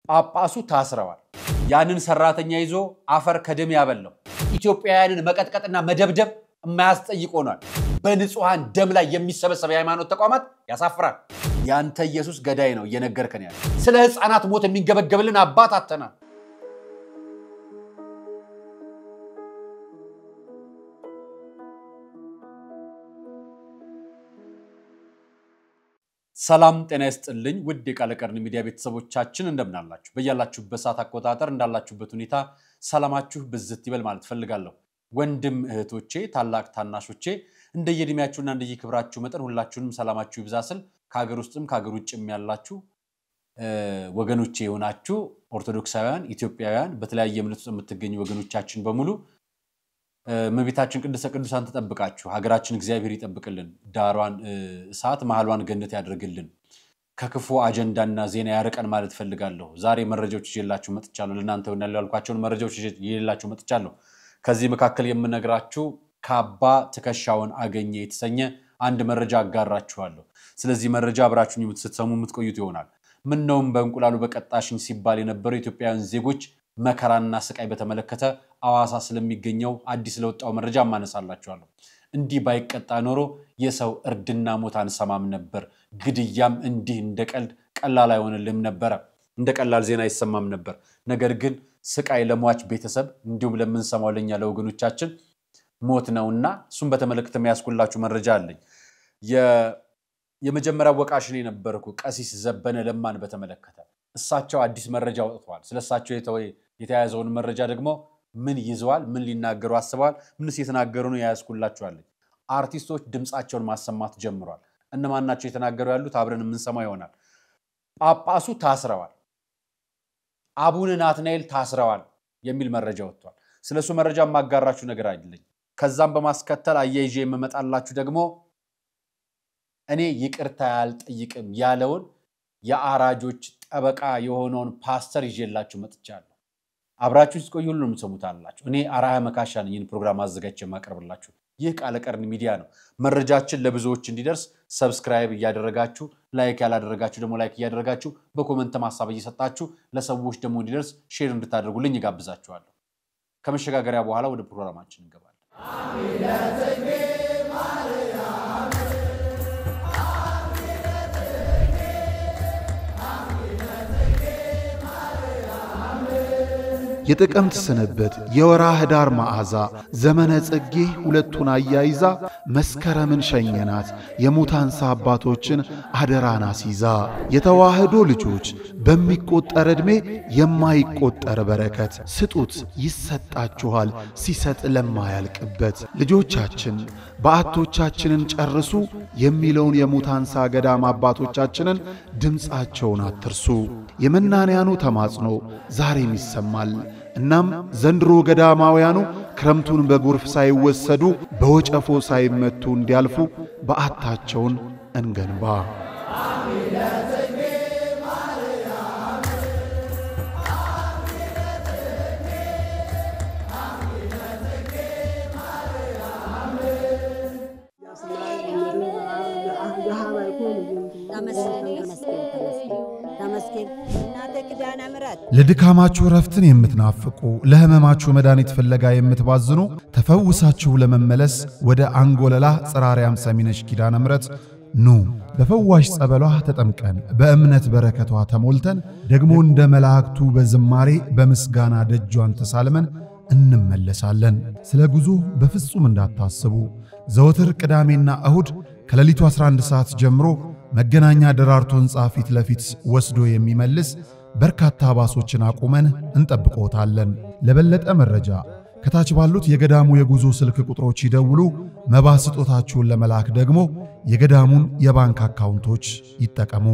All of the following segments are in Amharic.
ጳጳሱ ታስረዋል ያንን ሰራተኛ ይዞ አፈር ከደም ያበለው ኢትዮጵያውያንን መቀጥቀጥና መደብደብ የማያስጠይቅ ሆኗል በንጹሃን ደም ላይ የሚሰበሰብ የሃይማኖት ተቋማት ያሳፍራል ያንተ ኢየሱስ ገዳይ ነው እየነገርከን ያለ ስለ ህፃናት ሞት የሚንገበገብልን አባት አተናል ሰላም ጤና ይስጥልኝ ውድ የቃለቀርን ሚዲያ ቤተሰቦቻችን እንደምናላችሁ በእያላችሁበት ሰዓት አቆጣጠር እንዳላችሁበት ሁኔታ ሰላማችሁ ብዝት ይበል ማለት ፈልጋለሁ ወንድም እህቶቼ ታላቅ ታናሾቼ እንደየድሚያችሁና እንደየክብራችሁ መጠን ሁላችሁንም ሰላማችሁ ይብዛስል ከሀገር ውስጥም ከሀገር ውጭም ያላችሁ ወገኖቼ ሆናችሁ ኦርቶዶክሳውያን ኢትዮጵያውያን በተለያየ እምነት ውስጥ የምትገኙ ወገኖቻችን በሙሉ መቤታችን ቅድስተ ቅዱሳን ተጠብቃችሁ ሀገራችን እግዚአብሔር ይጠብቅልን ዳሯን እሳት መሐሏን ገነት ያድርግልን ከክፉ አጀንዳና ዜና ያርቀን ማለት ፈልጋለሁ ዛሬ መረጃዎች ይዤላችሁ መጥቻለሁ ለናንተ ወናል ያልኳቸውን መረጃዎች ይዤላችሁ መጥቻለሁ ከዚህ መካከል የምነግራችሁ ካባ ተከሻውን አገኘ የተሰኘ አንድ መረጃ አጋራችኋለሁ ስለዚህ መረጃ አብራችሁኝ የምትሰሙ የምትቆዩት ይሆናል ምንነውም በእንቁላሉ በቀጣሽኝ ሲባል የነበረው ኢትዮጵያውያን ዜጎች መከራና ስቃይ በተመለከተ አዋሳ ስለሚገኘው አዲስ ለወጣው መረጃ ማነሳላችኋለሁ እንዲህ ባይቀጣ ኖሮ የሰው እርድና ሞት አንሰማም ነበር ግድያም እንዲህ እንደቀልድ ቀላል አይሆንልም ነበር እንደ ቀላል ዜና ይሰማም ነበር ነገር ግን ስቃይ ለሟች ቤተሰብ እንዲሁም ለምንሰማው ለኛ ለወገኖቻችን ሞት ነውና እሱን በተመለከተ የሚያስኩላችሁ መረጃ አለኝ የመጀመሪያ ወቃሽ ነው ነበርኩ ቀሲስ ዘበነ ለማን በተመለከተ እሳቸው አዲስ መረጃ ወጥቷል ስለሳቸው የተያዘውን መረጃ ደግሞ ምን ይዘዋል ምን ሊናገሩ አስበዋል ምንስ የተናገሩ ነው ያስኩላችኋል አርቲስቶች ድምጻቸውን ማሰማት ጀምሯል እነማናቸው የተናገሩ ያሉት አብረን የምንሰማው ይሆናል ጳጳሱ ታስረዋል አቡነ ናትናኤል ታስረዋል የሚል መረጃ ወጥቷል ስለሱ መረጃ ማጋራችሁ ነገር አይደለም ከዛም በማስከተል አያይዤ የምመጣላችሁ ደግሞ እኔ ይቅርታ ያልጠይቅም ያለውን የአራጆች ጠበቃ የሆነውን ፓስተር ይዤላችሁ መጥቻለሁ አብራችሁ እስቆዩ ሁሉንም ሰሙታላችሁ እኔ አራያ መካሻ ነኝ ይህን ፕሮግራም አዘጋጅቼ ማቀርብላችሁ ይህ ቃለቀርን ሚዲያ ነው መረጃችን ለብዙዎች እንዲደርስ ሰብስክራይብ ያደረጋችሁ ላይክ ያላደረጋችሁ ደግሞ ላይክ ያደረጋችሁ በኮሜንት ማሳብ እየሰጣችሁ ለሰዎች ደግሞ እንዲደርስ ሼር እንድታደርጉልኝ ጋብዛችኋለሁ ከመሸጋገሪያ በኋላ ወደ ፕሮግራማችን እንገባለን የጥቅምት ስንበት የወራ ህዳር መዓዛ ዘመነ ጽጌ ሁለቱን አያይዛ መስከረምን ሸኘናት የሙታንሳ አባቶችን አደራና ሲዛ የተዋህዶ ልጆች በሚቆጠር ዕድሜ የማይቆጠር በረከት ስጡት ይሰጣችኋል ሲሰጥ ለማያልቅበት ልጆቻችን በአቶቻችንን ጨርሱ የሚለውን የሙታንሳ ገዳም አባቶቻችንን ድምጻቸውን አትርሱ የመናንያኑ ተማጽኖ ዛሬም ይሰማል እናም ዘንድሮ ገዳማውያኑ ክረምቱን በጎርፍ ሳይወሰዱ በወጨፎ ሳይመቱ እንዲያልፉ በአታቸውን እንገንባ ለድካማችሁ ረፍትን የምትናፍቁ ለህመማችሁ መድኃኒት ፍለጋ የምትባዝኑ ተፈውሳችሁ ለመመለስ ወደ አንጎለላ ጽራሪያም ሰሚነሽ ኪዳነ ምሕረት ኑ በፈዋሽ ጸበሏ ተጠምቀን በእምነት በረከቷ ተሞልተን ደግሞ እንደ መላእክቱ በዝማሬ በምስጋና ደጇን ተሳልመን እንመለሳለን ስለ ጉዞ በፍጹም እንዳታስቡ ዘወትር ቅዳሜና እሁድ ከሌሊቱ 11 ሰዓት ጀምሮ መገናኛ ደራርቱ ህንጻ ፊት ለፊት ወስዶ የሚመልስ በርካታ ባሶችን አቁመን እንጠብቆታለን ለበለጠ መረጃ ከታች ባሉት የገዳሙ የጉዞ ስልክ ቁጥሮች ይደውሉ መባ ስጦታችሁን ለመላክ ደግሞ የገዳሙን የባንክ አካውንቶች ይጠቀሙ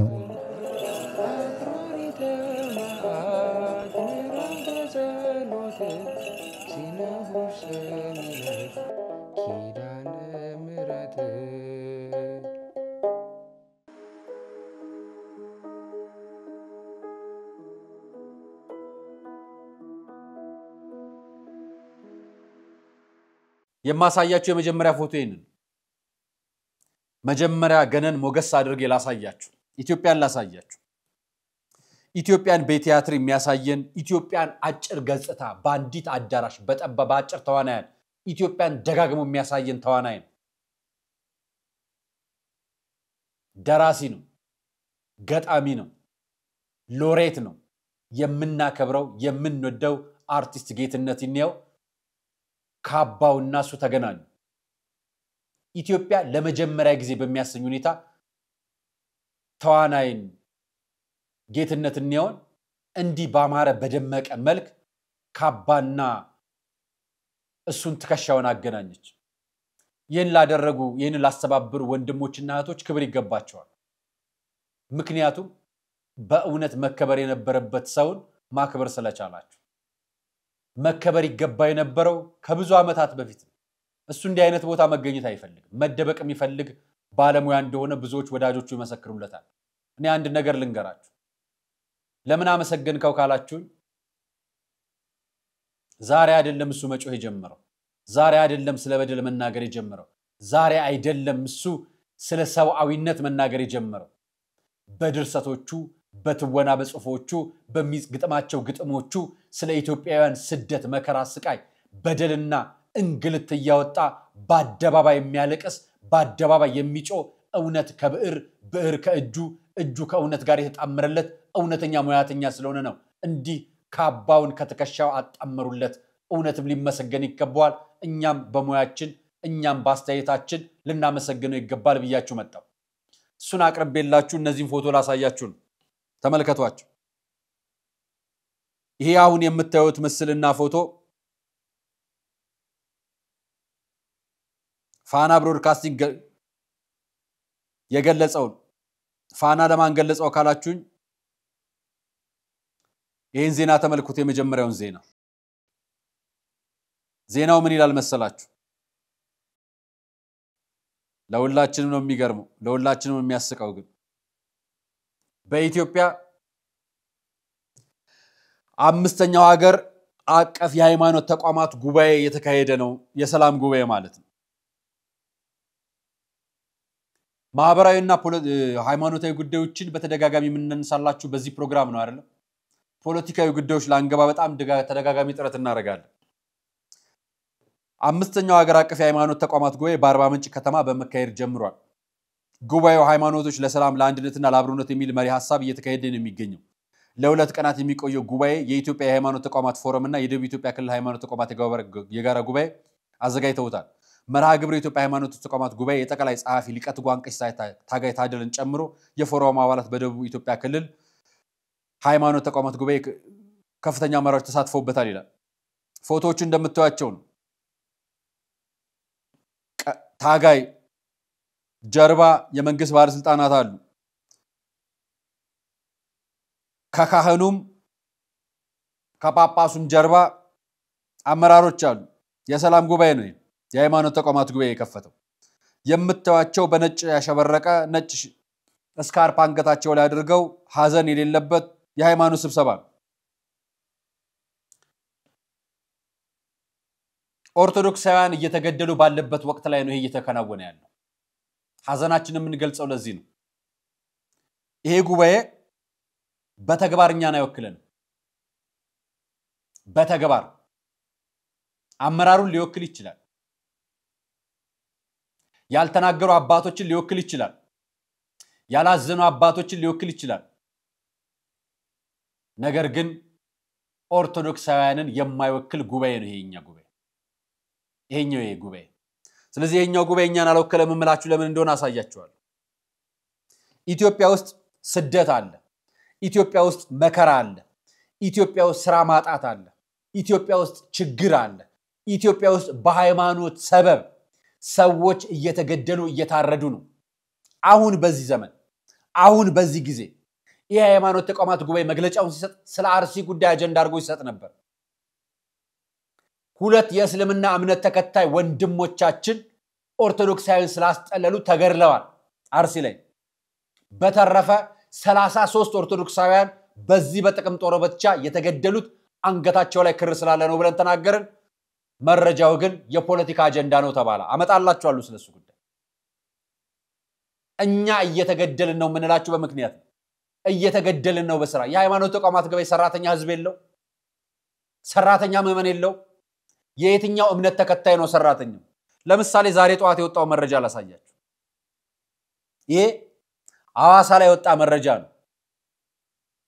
የማሳያችሁ የመጀመሪያ ፎቶ ይሄን መጀመሪያ ገነን ሞገስ አድርጌ ላሳያችሁ ኢትዮጵያን ላሳያችሁ ኢትዮጵያን በቲያትር የሚያሳየን ኢትዮጵያን አጭር ገጽታ ባንዲት አዳራሽ በጠባብ አጭር ተዋናያን ኢትዮጵያን ደጋግሞ የሚያሳየን ተዋናይ ነው ደራሲ ነው ገጣሚ ነው ሎሬት ነው የምናከብረው የምንወደው አርቲስት ጌትነት ይኔው ካባውና ሱ ተገናኙ ኢትዮጵያ ለመጀመሪያ ጊዜ በሚያሰኝ ሁኔታ ተዋናይን ጌትነት ይኔውን እንዲ ባማረ በደመቀ መልክ ካባና እሱን ተከሻውን አገናኘች ይህን ላደረጉ ይህን ላስተባብሩ ወንድሞችና እህቶች ክብር ይገባቸዋል ምክንያቱም በእውነት መከበር የነበረበት ሰውን ማክበር ስለቻላችሁ መከበር ይገባ የነበረው ከብዙ አመታት በፊት እሱ እንዲህ አይነት ቦታ መገኘት አይፈልግም መደበቅ የሚፈልግ ባለሙያ እንደሆነ ብዙዎች ወዳጆቹ ይመሰክሩለታል እኔ አንድ ነገር ልንገራችሁ ለምን አመሰገንከው ካላችሁ ዛሬ አይደለም እሱ መጮህ የጀመረው ዛሬ አይደለም ስለ በደል መናገር የጀመረው ዛሬ አይደለም እሱ ስለ ሰውአዊነት መናገር የጀመረው በድርሰቶቹ በትወና በጽፎቹ በሚግጥማቸው ግጥሞቹ ስለ ኢትዮጵያውያን ስደት መከራ ስቃይ በደልና እንግልት ያወጣ በአደባባይ የሚያለቅስ በአደባባይ የሚጮ እውነት ከብዕር ብዕር ከእጁ ከእውነት ጋር የተጣመረለት እውነተኛ ሙያተኛ ስለሆነ ነው እንዲህ ካባውን ከተከሻው አጣመሩለት እውነትም ሊመሰገን ይገባዋል እኛም በሙያችን እኛም ባስተያየታችን ልናመሰግነው ይገባል ብያችሁ መጣው እሱን አቅርቤላችሁ እነዚህን ፎቶ ላሳያችሁ ተመልከቷቸው ይሄ አሁን የምታዩት ምስልና ፎቶ ፋና ብሮድካስቲንግ የገለጸው ፋና ለማን ገለጸው ካላችሁኝ ይሄን ዜና ተመልክቶ የመጀመሪያውን ዜናው ምን ይላል መሰላችሁ ለሁላችንም ነው የሚገርመው ለሁላችንም የሚያስቀው ግን በኢትዮጵያ አምስተኛው ሀገር አቀፍ የሃይማኖት ተቋማት ጉባኤ የተካሄደ ነው የሰላም ጉባኤ ማለት ነው ማህበራዊና ሃይማኖታዊ ጉዳዮችን በተደጋጋሚ ምንነሳላችሁ በዚህ ፕሮግራም ነው አይደል ፖለቲካዊ ጉዳዮች ላንገባ በጣም ተደጋጋሚ ጥረት እናደርጋለን አምስተኛው ሀገር አቀፍ የሃይማኖት ተቋማት ጉባኤ በአርባ ምንጭ ከተማ በመካሄድ ጀምሯል ጉባኤው ሃይማኖቶች ለሰላም ለአንድነትና ለአብሮነት የሚል መሪ ሐሳብ እየተካሄደ ነው የሚገኘው ለሁለት ቀናት የሚቆየው ጉባኤ የኢትዮጵያ የሃይማኖት ተቋማት ፎረም እና የደቡብ ኢትዮጵያ ክልል ሃይማኖት ተቋማት የጋራ ጉባኤ አዘጋጅተውታል መርሃ ግብሩ የኢትዮጵያ ሃይማኖት ተቋማት ጉባኤ የጠቅላይ ጸሐፊ ሊቀት ጓንቀሽ ታጋይ ታደልን ጨምሮ የፎረሙ አባላት በደቡብ ኢትዮጵያ ክልል ሃይማኖት ተቋማት ጉባኤ ከፍተኛ አመራሮች ተሳትፈውበታል ይላል ፎቶዎቹ እንደምታዩቸው ነው ታጋይ ጀርባ የመንግስት ባለስልጣናት አሉ ከካህኑም ከጳጳሱም ጀርባ አመራሮች አሉ የሰላም ጉባኤ ነው የሃይማኖት ተቋማት ጉባኤ የከፈተው የምታዩቸው በነጭ ያሸበረቀ ነጭ ስካርፕ አንገታቸው ላይ አድርገው ሐዘን የሌለበት የሃይማኖት ስብሰባ ኦርቶዶክሳውያን እየተገደሉ ባለበት ወቅት ላይ ነው ይሄ እየተከናወነ ያለው ሐዘናችንን የምንገልጸው ለዚህ ነው ይሄ ጉባኤ በተግባርኛና ይወክለን በተግባር አመራሩን ሊወክል ይችላል ያልተናገሩ አባቶችን ሊወክል ይችላል ያላዘኑ አባቶችን ሊወክል ይችላል ነገር ግን ኦርቶዶክሳውያንን የማይወክል ጉባኤ ነው ይሄኛው ጉባኤ ስለዚህ ይሄኛው ጉባኤ እኛን አልወከለም እምላችሁ ለምን እንደሆነ አሳያችኋለሁ ኢትዮጵያ ውስጥ ስደት አለ ኢትዮጵያ ውስጥ መከራ አለ ኢትዮጵያ ውስጥ ስራ ማጣት አለ ኢትዮጵያ ውስጥ ችግር አለ ኢትዮጵያ ውስጥ በሃይማኖት ሰበብ ሰዎች እየተገደሉ እየታረዱ ነው አሁን በዚህ ዘመን አሁን በዚህ ጊዜ የሃይማኖት ተቋማት ጉባኤ መግለጫውን ሲሰጥ ስለ አርሲ ጉዳይ አጀንዳ አድርጎ ይሰጥ ነበር ሁለት የእስልምና እምነት ተከታይ ወንድሞቻችን ኦርቶዶክሳውያን ስላስጠለሉ ተገድለዋል አርሲ ላይ በተረፈ 33 ኦርቶዶክሳውያን በዚህ በጥቅም ጦር ብቻ የተገደሉት አንገታቸው ላይ ክር ስላለ ነው ብለን ተናገርን መረጃው ግን የፖለቲካ አጀንዳ ነው ተባለ አመጣላችኋለሁ ስለሱ ጉዳይ እኛ እየተገደልን ነው ምንላችሁ በመክንያት እየተገደልን ነው በስራ የሃይማኖት ተቋማት ገበይ ሰራተኛ ህዝብ የለው ሰራተኛ ምዕመን የለው የየትኛው እምነት ተከታይ ነው ሰራተኛው ለምሳሌ ዛሬ ጧት የወጣው መረጃ ላሳያችሁ ይሄ አዋሳ ላይ ወጣ መረጃ ነው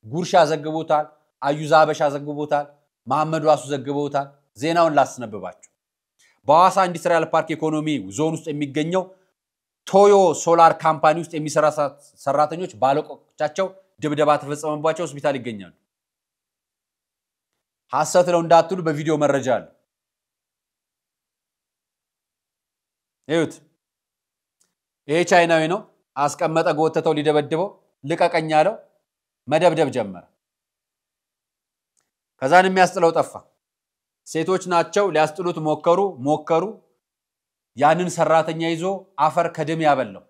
ጉርሻ ዘግቦታል አዩዛ አበሻ ዘግቦታል መሐመድ ዋሱ ዘግቦታል ዜናውን ላስነብባችሁ በአዋሳ ኢንዱስትሪያል ፓርክ ኢኮኖሚ ዞን ውስጥ የሚገኘው ቶዮ ሶላር ካምፓኒ ውስጥ የሚሰራ ሰራተኞች ባለቆቻቸው ድብደባ ተፈጸመባቸው ሆስፒታል ይገኛሉ ሐሰት ነው እንዳትሉ በቪዲዮ መረጃ አለ እዩት ይሄ ቻይናዊ ነው አስቀመጠ ጎተተው ሊደበድበው ልቀቀኝ ያለው መደብደብ ጀመረ ከዛን የሚያስጥለው ጠፋ ሴቶች ናቸው ሊያስጥሉት ሞከሩ ያንን ሰራተኛ ይዞ አፈር ከደም ያበለው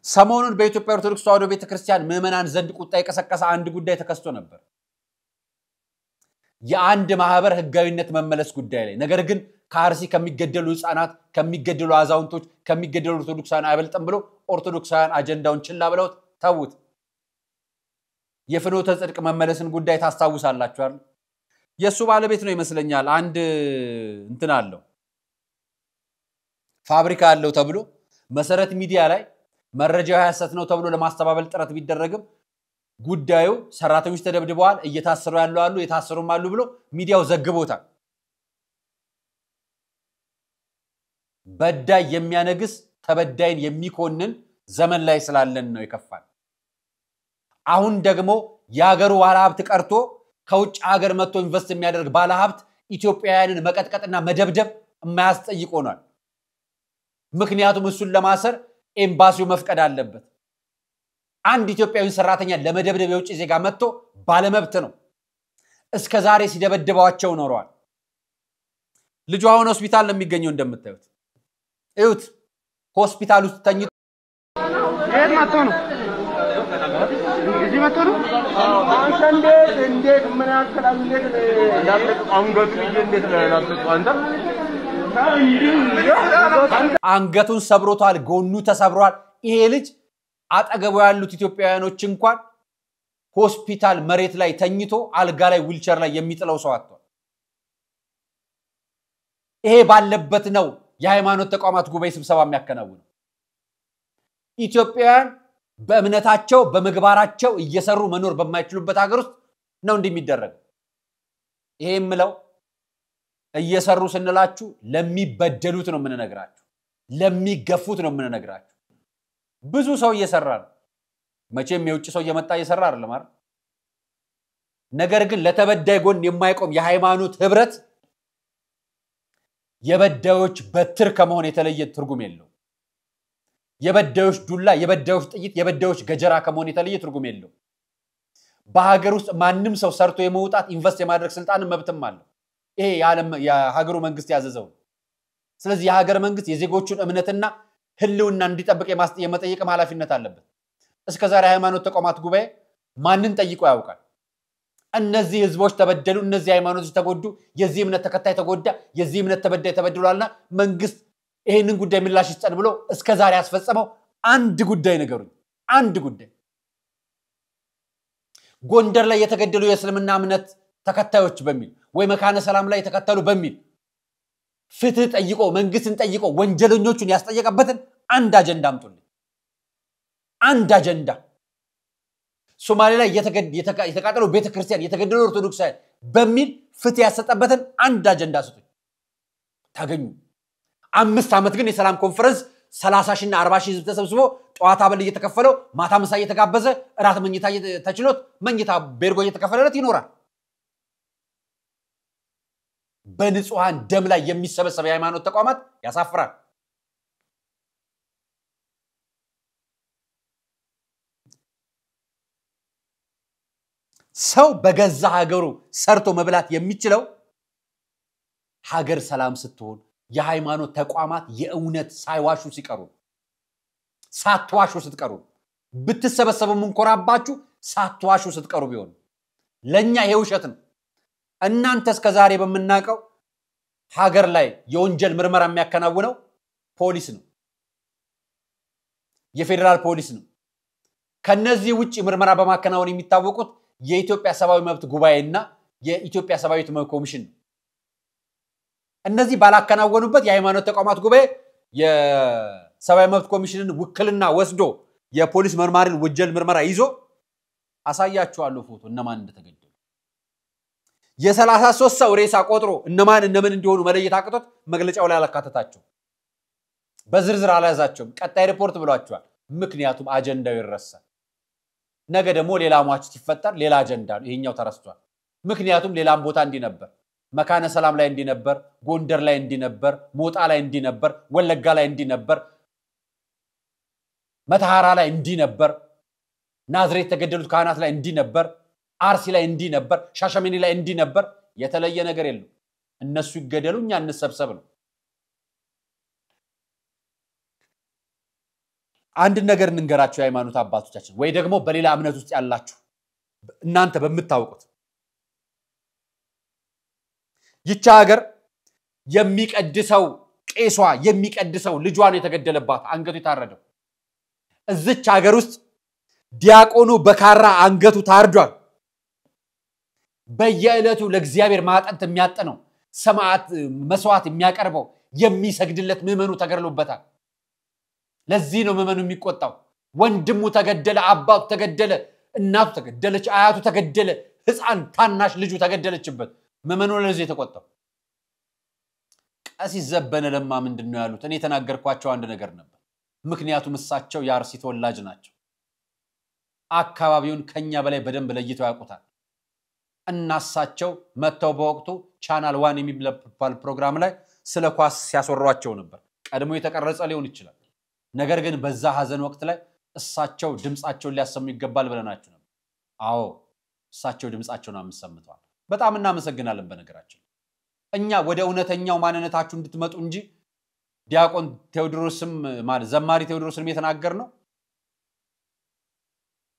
ሰሞኑን በኢትዮጵያ ኦርቶዶክስ ተዋሕዶ ቤተክርስቲያን ምዕመናን ዘንድ ቁጣ የቀሰቀሰ አንድ ጉዳይ ተከስቶ ነበር የአንድ ማህበር ህጋዊነት መመለስ ጉዳይ ላይ ነገር ግን ካርሲ ከሚገደሉ ህፃናት ከሚገደሉ አዛውንቶች ከሚገደሉ ኦርቶዶክሳውያን አይበልጥም ብሎ ኦርቶዶክሳውያን አጀንዳውን ችላ ብለው ተውት የፍኖተ ጽድቅ መመለስን ጉዳይ ታስታውሳላችሁ አይደል የሱ ባለቤት ነው ይመስለኛል አንድ እንትን አለው ፋብሪካ አለው ተብሎ መሰረት ሚዲያ ላይ መረጃው ሐሰት ነው ተብሎ ለማስተባበል ጥረት ቢደረግም ጉዳዩ ሰራተኞች ተደብድበዋል እየታሰሩ ያለው አሉ የታሰሩም አሉ ብሎ ሚዲያው ዘግቦታል በዳይ የሚያነግስ ተበዳይን የሚኮንን ዘመን ላይ ስላለን ነው ይከፋል አሁን ደግሞ ያገሩ ባለሀብት ቀርቶ ከውጭ ሀገር መጥቶ ኢንቨስት የሚያደርግ ባለሀብት ኢትዮጵያውያንን መቀጥቀጥና መደብደብ የማያስጠይቅ ሆኗል ምክንያቱም እሱን ለማሰር ኤምባሲው መፍቀድ አለበት አንድ ኢትዮጵያዊ ሰራተኛ ለመደብደብ የውጭ ዜጋ መጥቶ ባለመብት ነው እስከ ዛሬ ሲደበደባቸው ኖረዋል ልጁ አሁን ሆስፒታል ነው የሚገኘው እንደምታዩት እዩት ሆስፒታል ውስጥ ተኝቶ የት መጥቶ ነው እዚህ መጥቶ ነው እንዴት ምን ያክላል እንዴት ላጥቅ አንገቱ እንዴት ላጥቅ አንገቱን ሰብሮታል ጎኑ ተሰብሯል ይሄ ልጅ አጠገቡ ያሉት ኢትዮጵያውያኖች እንኳን ሆስፒታል መሬት ላይ ተኝቶ አልጋ ላይ ዊልቸር ላይ የሚጥለው ሰው አጥቷል ይሄ ባለበት ነው የሃይማኖት ተቋማት ጉባኤ ስብሰባ የሚያከናውነው ኢትዮጵያውያን በእምነታቸው በመግባራቸው እየሰሩ መኖር በማይችሉበት ሀገር ውስጥ ነው እንደሚደረግ ይሄምለው እየሰሩ ስንላችሁ ለሚበደሉት ነው ምንነግራችሁ ለሚገፉት ነው ምንነግራችሁ ብዙ ሰው እየሰራ ነው መቼም የውጭ ሰው እየመጣ እየሰራ አይደለም አይደል ነገር ግን ለተበዳይ ጎን የማይቆም የሃይማኖት ህብረት የበዳዮች በትር ከመሆን የተለየ ትርጉም የለው የበዳዮች ዱላ የበዳዮች ጥይት የበዳዮች ገጀራ ከመሆን የተለየ ትርጉም የለው በሀገር ውስጥ ማንንም ሰው ሰርቶ የመውጣት ኢንቨስት የማድረግ ስልጣን መብትም አለው ይሄ የሀገሩ መንግስት ያዘዘው ስለዚህ የሀገር መንግስት የዜጎቹን እምነትና ህልውና እንዲጠብቅ የመጠየቅ ኃላፊነት አለበት እስከዛሬ ሃይማኖት ተቋማት ጉባኤ ማንን ጠይቆ ያውቃል እነዚህ ህዝቦች ተበደሉ እነዚህ ሃይማኖቶች ተጎዱ የዚህ እምነት ተከታይ ተጎዳ የዚህ እምነት ተበዳይ ተበድሏልና መንግስት ይሄንን ጉዳይ ምላሽ ይስጠን ብሎ እስከዛሬ ያስፈጸመው አንድ ጉዳይ ነገሩኝ አንድ ጉዳይ ጎንደር ላይ የተገደሉ የእስልምና እምነት ተከታዮች በሚል ወይ መካነ ሰላም ላይ ተከታሉ በሚል ፍትህ ጠይቆ መንግስትን ጠይቆ ወንጀለኞቹን ያስጠየቀበትን አንድ አጀንዳ አምጡልኝ አንድ አጀንዳ ሶማሌ ላይ የተቃጠሉ ቤተክርስቲያን የተገደሉ ኦርቶዶክሳውያን በሚል ፍትህ ያሰጠበትን አንድ አጀንዳ ስጡኝ ታገኙ 5 አመት ግን የሰላም ኮንፈረንስ 30 ሺና 40 ሺህ ተሰብስቦ ጧት አበል እየተከፈለው ማታ ምሳ እየተጋበዘ እራት መኝታ ተችሎት መኝታ ቤርጎ እየተከፈለለት ይኖራል በንጹሃን ደም ላይ የሚሰበሰብ የሃይማኖት ተቋማት ያሳፍራል ሰው በገዛ ሀገሩ ሰርቶ መብላት የሚችለው ሀገር ሰላም ስትሆን የሃይማኖት ተቋማት የእውነት ሳይዋሹ ሲቀሩ ሳትዋሹ ስትቀሩ ብትሰበሰቡ እንኮራባችሁ ሳትዋሹ ስትቀሩ ቢሆን ለኛ ይሄ ውሸት ነው እናንተ እስከ ዛሬ በመናቀው ሀገር ላይ የወንጀል ምርመራ የሚያከናውነው ፖሊስ ነው የፌደራል ፖሊስ ነው ከነዚህ ውጪ ምርመራ በማከናወን የሚታወቁት የኢትዮጵያ ሰብአዊ መብት ጉባኤና የኢትዮጵያ ሰብአዊ መብት ኮሚሽን እነዚህ ባላከናወኑበት የሃይማኖት ተቋማት ጉባኤ የሰብአዊ መብት ኮሚሽንን ውክልና ወስዶ የፖሊስ መርማሪን ወንጀል ምርመራ ይዞ አሳያችኋለሁ ፎቶ እነማን እንደተገደሉ የ33 ሰው ሬሳ ቆጥሮ እነማን እንዲሆኑ መለየት አቅቶት መግለጫው ላይ አላካተታቸው በዝርዝር አላያዛቸውም ቀጣይ ሪፖርት ብሏቸዋል ምክንያቱም አጀንዳው ይረሳል ነገ ደግሞ ሌላ ሟች ሲፈጠር ሌላ አጀንዳ ነው ይሄኛው ተረስቷል ምክንያቱም ሌላም ቦታ እንዲ ነበር መካነ ሰላም ላይ እንዲ ነበር ጎንደር ላይ እንዲ ነበር ሞጣ ላይ እንዲ ነበር ወለጋ ላይ እንዲ ነበር መተሃራ ላይ እንዲ ነበር ናዝሬት ተገደሉት ካህናት ላይ እንዲ ነበር አርሲ ላይ እንዲ ነበር ሻሸመኔ ላይ እንዲ ነበር የተለየ ነገር የለም እነሱ ይገደሉኛ እንሰብሰብ ነው አንድ ነገር እንንገራችሁ የሃይማኖት አባቶቻችን ወይ ደግሞ በሌላ እምነት ውስጥ ያላችሁ እናንተ በመታወቁት ይቻ ሀገር የሚቀድሰው ቄሷ የሚቀድሰው ልጇን የተገደለባት አንገቱ ታረደው እዚች ሀገር ውስጥ ዲያቆኑ በካራ አንገቱ ታርዷል በየዕለቱ ለእግዚአብሔር ማጠንት የሚያጠነው ሰማዕት መስዋዕት የሚያቀርበው የሚሰግድለት ምዕመኑ ተገድሎበታል ለዚህ ነው ምዕመኑ የሚቆጣው ወንድሙ ተገደለ አባቱ ተገደለ እናቱ ተገደለች አያቱ ተገደለ ህፃን ታናሽ ልጁ ተገደለችበት ምዕመኑ ለዚህ የተቆጣው ቀሲስ ዘበነ ለማ ምንድነው ያሉት እኔ ተናገርኳቸው አንድ ነገር ነበር ምክንያቱም እሳቸው ያርሲ ተወላጅ ናቸው አካባቢውን ከኛ በላይ በደንብ ለይተው ያውቁታል እናሳቸው መተው በወቅቱ ቻናል 1 የሚባል ፕሮግራም ላይ ስለ ኳስ ሲያስወሯቸው ነበር ቀድሞ የተቀረጸ ሊሆን ይችላል ነገር ግን በዛ ሐዘን ወቅት ላይ እሳቸው ድምጻቸውን ሊያሰሙ ይገባል ብለናችሁ ነበር አዎ እሳቸው ድምጻቸውን አምሰምተዋል በጣም እናመሰግናለን በነገራችን እኛ ወደ እውነተኛው ማንነታችሁ እንድትመጡ እንጂ ዲያቆን ቴዎድሮስም ማለት ዘማሪ ቴዎድሮስም የተናገር ነው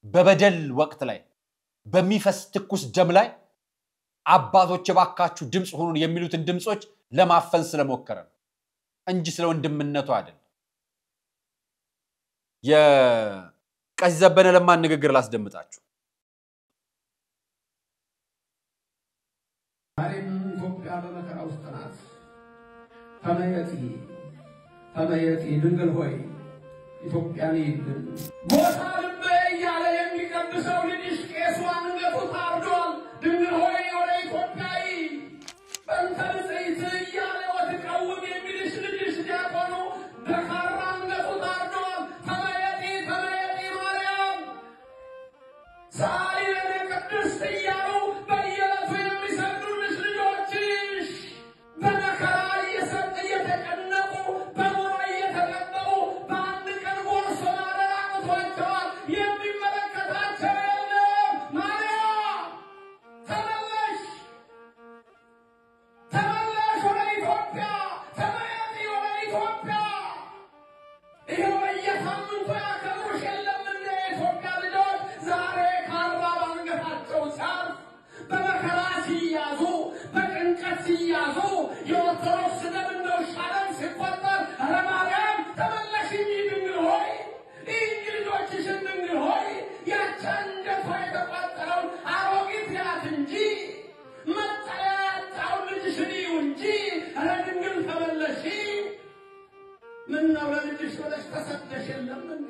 በበደል ወቅት ላይ በሚፈስ ትኩስ ደም ላይ አባቶች ባካችሁ ድምጽ ሆኑን የሚሉትን ድምጾች ለማፈን ስለሞከረ እንጂ ስለ ወንድምነቱ አይደል የቀሲስ ዘበነ ለማ ንግግር ላስደምጣችሁ ኢትዮጵያ በመከራ ውስጥ ናት ተመየጢ ድንግል ሆይ ኢትዮጵያን ይልን ሞታ ልበ እያለ የሚቀድሰው ልጅሽ ቄሱ አንገቱ ታርዷል ድንግል ሆይ ወደ ኢትዮጵያዊ በእንተ ንጽሕት እያለ ወትቀውም የሚልሽ ልጅሽ ዲያቆኑ በካራ አንገቱ ታርዷል ተመየጢ ማርያም ሳይለ ቅድስት እያሉ በየዕለቱ የሚሰግዱልሽ ልጆችሽ በመከራ እየተጨነቁ በሞራ እየተቀበሩ በአንድ ቀን ጎርሶ ማደር አቅቷቸዋል የሚመለከታቸው የለም ማርያም ተመለሽ ወደ ኢትዮጵያ ተመየጢ ወደ ኢትዮጵያ ይኸው በየሳምንቱ ያከብሩሽ የለም እንደ የኢትዮጵያ ልጆች ዛሬ ካራ ባንገታቸው ሲያርፍ በመከራ ሲያዙ በጭንቀት ሲያዙ የኦርቶዶክስ ደም እንደ ውሻ ደም ሲቆጠር ኧረ ማርያም ተመለሽ ድንግል ሆይ ይህች ልጆችሽን ድንግል ሆይ ያቺ አንገቷ የተቋጠረውን አሮጊት ያት እንጂ መጠለያ ያጣውን ልጅሽን ይዩ እንጂ ኧረ ድንግል ተመለሺ ምነው ለልጅሽ ብለሽ ተሰደሽ የለም እንዴ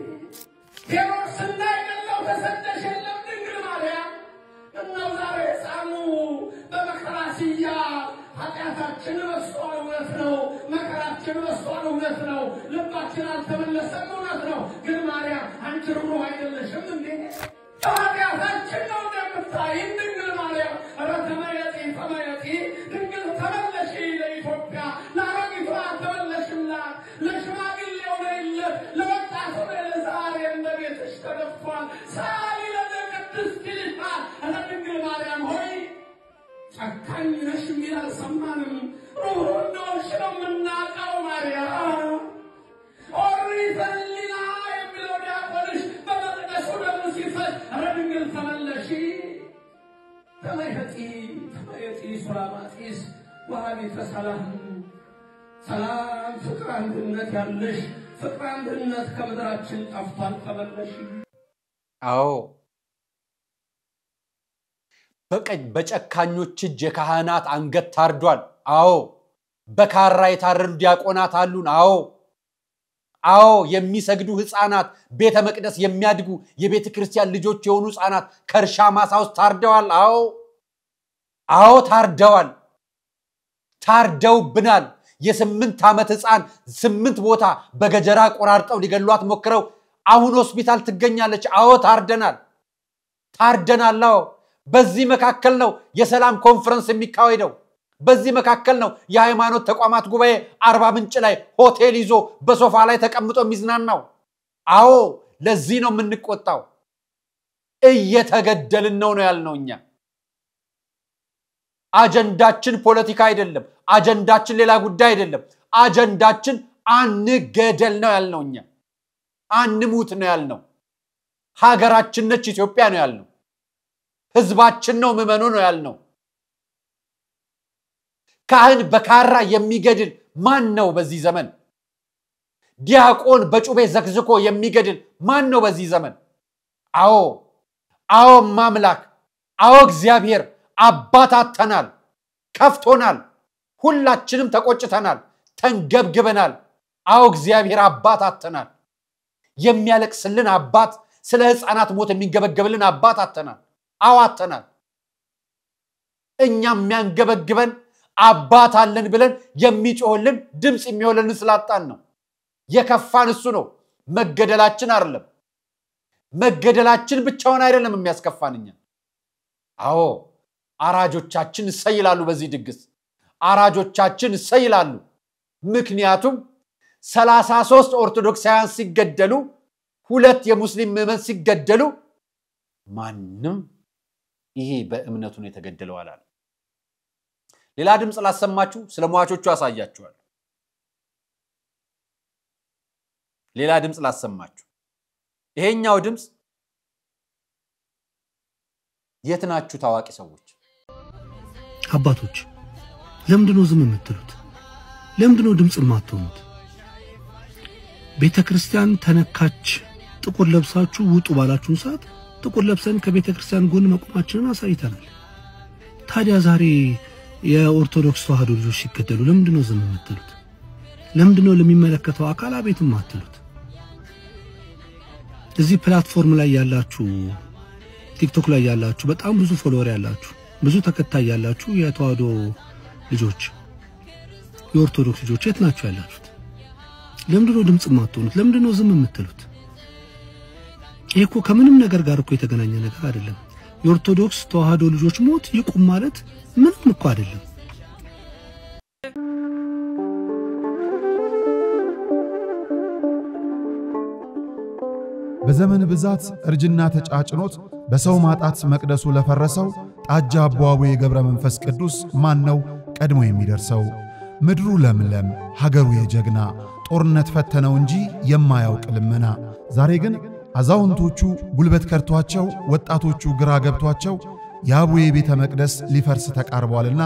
ሄሮድስ እንዳይገለው ተሰደሽ የለም ድንግል ማርያም እነው ዛሬ ሕፃኑ በመከራ ሲያዝ ኃጢአታችን በዝቷል እውነት ነው መከራችን በዝቷል እውነት ነው ልባችን አልተመለሰም እውነት ነው ግን ማርያም አንቺ ሩህሩህ አይደለሽም እንዴ ኃጢአታችን ነው እንደምታይን ድንግል ማርያም ኧረ ተመየጢ ድንግል ተመለሺ ለኢትዮጵያ ለአሮጊቷ ተመለሽላት ለሽማግሌው ነይለት ለወጣቱ ዛሬ እንደ ቤትሽ ተደፍቷል ሳሊ ለቅድስት ይልሻል ኧረ ድንግል ማርያም ሆይ ጨካኝ ነሽ የሚል አልሰማንም ሩህሩህ እንደሆንሽ ነው የምናውቀው ማርያም ኦሪት ሕሊና የሚለው ዲያቆንሽ በመቅደሱ ደም ሲፈስ ኧረ ድንግል ተመለሺ ተመየጢ ሰላም ፍቅር አንድነት ያለሽ ፍቅር አንድነት ከምድራችን ጠፍቷል ተመለሽ አዎ በጨካኞች እጅ የካህናት አንገት ታርዷል አዎ በካራ የታረዱ ዲያቆናት አሉን አዎ የሚሰግዱ ህፃናት ቤተ መቅደስ የሚያድጉ የቤተ ክርስቲያን ልጆች የሆኑ ህፃናት ከርሻ ማሳ ውስጥ ታርደዋል አዎ ታርደውብናል የ8 ዓመት ህፃን 8 ቦታ በገጀራ ቆራርጠው ሊገሏት ሞክረው አሁን ሆስፒታል ትገኛለች አዎ ታርደናል በዚህ መካከል ነው የሰላም ኮንፈረንስ የሚካሄደው በዚህ መካከል ነው የሃይማኖት ተቋማት ጉባኤ 40 ምንጭ ላይ ሆቴል ይዞ በሶፋ ላይ ተቀምጦ ሚዝናናው አዎ ለዚህ ነው የምንቆጣው እየተገደልን ነው ያልነው እኛ አጀንዳችን ፖለቲካ አይደለም አጀንዳችን ሌላ ጉዳይ አይደለም አጀንዳችን አንገደል ነው ያልነው እኛ አንሙት ነው ያልነው ሀገራችን ነች ኢትዮጵያ ነው ያልነው ህዝባችን ነው ምመኑ ነው ያልነው ካህን በካራ የሚገድል ማን ነው በዚህ ዘመን ዲያቆን በጩቤ ዘክዝኮ የሚገድል ማን ነው በዚህ ዘመን አዎ ማምላክ አዎ እግዚአብሔር አባታተናል ከፍቶናል ሁላችንም ተቆጭተናል ተንገብግበናል አዎ እግዚአብሔር አባታተናል የሚያለቅስልን አባት ስለ ህፃናት ሞት የሚንገበገብልን አባታተናል አዋተናል እኛም የሚያንገበግበን አባት አለን ብለን የሚጮህልን ድምጽ የሚሆነልን ስላጣን ነው የከፋን እሱ ነው መገደላችን አይደለም መገደላችን ብቻውን አይደለም የሚያስከፋንኛ አዎ አራጆቻችን ሰይላሉ በዚህ ድግስ አራጆቻችን ሰይላሉ ምክንያቱም 33 ኦርቶዶክሳውያን ሲገደሉ 2 የሙስሊም ምዕመናን ሲገደሉ ማንንም ይሄ በእምነቱ ነው የተገደለው አላለ ሌላ ድምጽ ላሰማችሁ ስለሟቾቹ አሳያችኋል ሌላ ድምጽ ላሰማችሁ ይሄኛው ድምጽ የትናችሁ ታዋቂ ሰዎች አባቶች ለምንድነው ዝም የምትሉት ለምንድነው ድምጽ የማትሆኑት ቤተክርስቲያን ተነካች ጥቁር ለብሳችሁ ውጡ ባላችሁን ሰዓት ጥቁር ለብሰን ከቤተክርስቲያን ጎን መቆማችንን አሳይተናል ታዲያ ዛሬ የኦርቶዶክስ ተዋህዶ ልጆች ሲገደሉ ለምንድነው ዝም የምትሉት ለምንድነው ለሚመለከተው አካል አቤት የማትሉት እዚህ ፕላትፎርም ላይ ያላችሁ ቲክቶክ ላይ ያላችሁ በጣም ብዙ ፎሎወር ያላችሁ ብዙ ተከታይ ያላችሁ የተዋህዶ ልጆች የኦርቶዶክስ ልጆች የት ናችሁ ያላችሁት ለምንድነው ድምጽ የማትሆኑት ለምንድነው ዝም የምትሉት ይሄኮ ከምንም ነገር ጋር እኮ የተገናኘ ነገር አይደለም የኦርቶዶክስ ተዋህዶ ልጆች ሞት ይቁም ማለት ምንም እኮ አይደለም በዘመን ብዛት እርጅና ተጫጭኖት በሰው ማጣት መቅደሱ ለፈረሰው ጣጃ አቧዌ የገብረ መንፈስ ቅዱስ ማን ነው ቀድሞ የሚደርሰው ምድሩ ለምለም ሀገሩ የጀግና ጦርነት ፈተነው እንጂ የማያውቅ ልመና ዛሬ ግን አዛውንቶቹ ጉልበት ከርቷቸው ወጣቶቹ ግራ ገብቷቸው የአቡዬ ቤተ መቅደስ ሊፈርስ ተቃርቧልና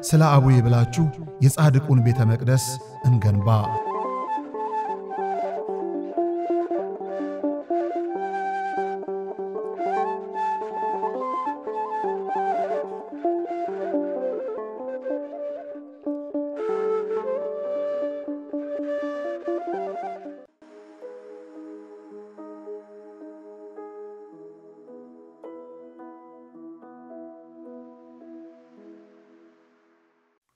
ስለ አቡዬ ብላችሁ የጻድቁን ቤተ መቅደስ እንገንባ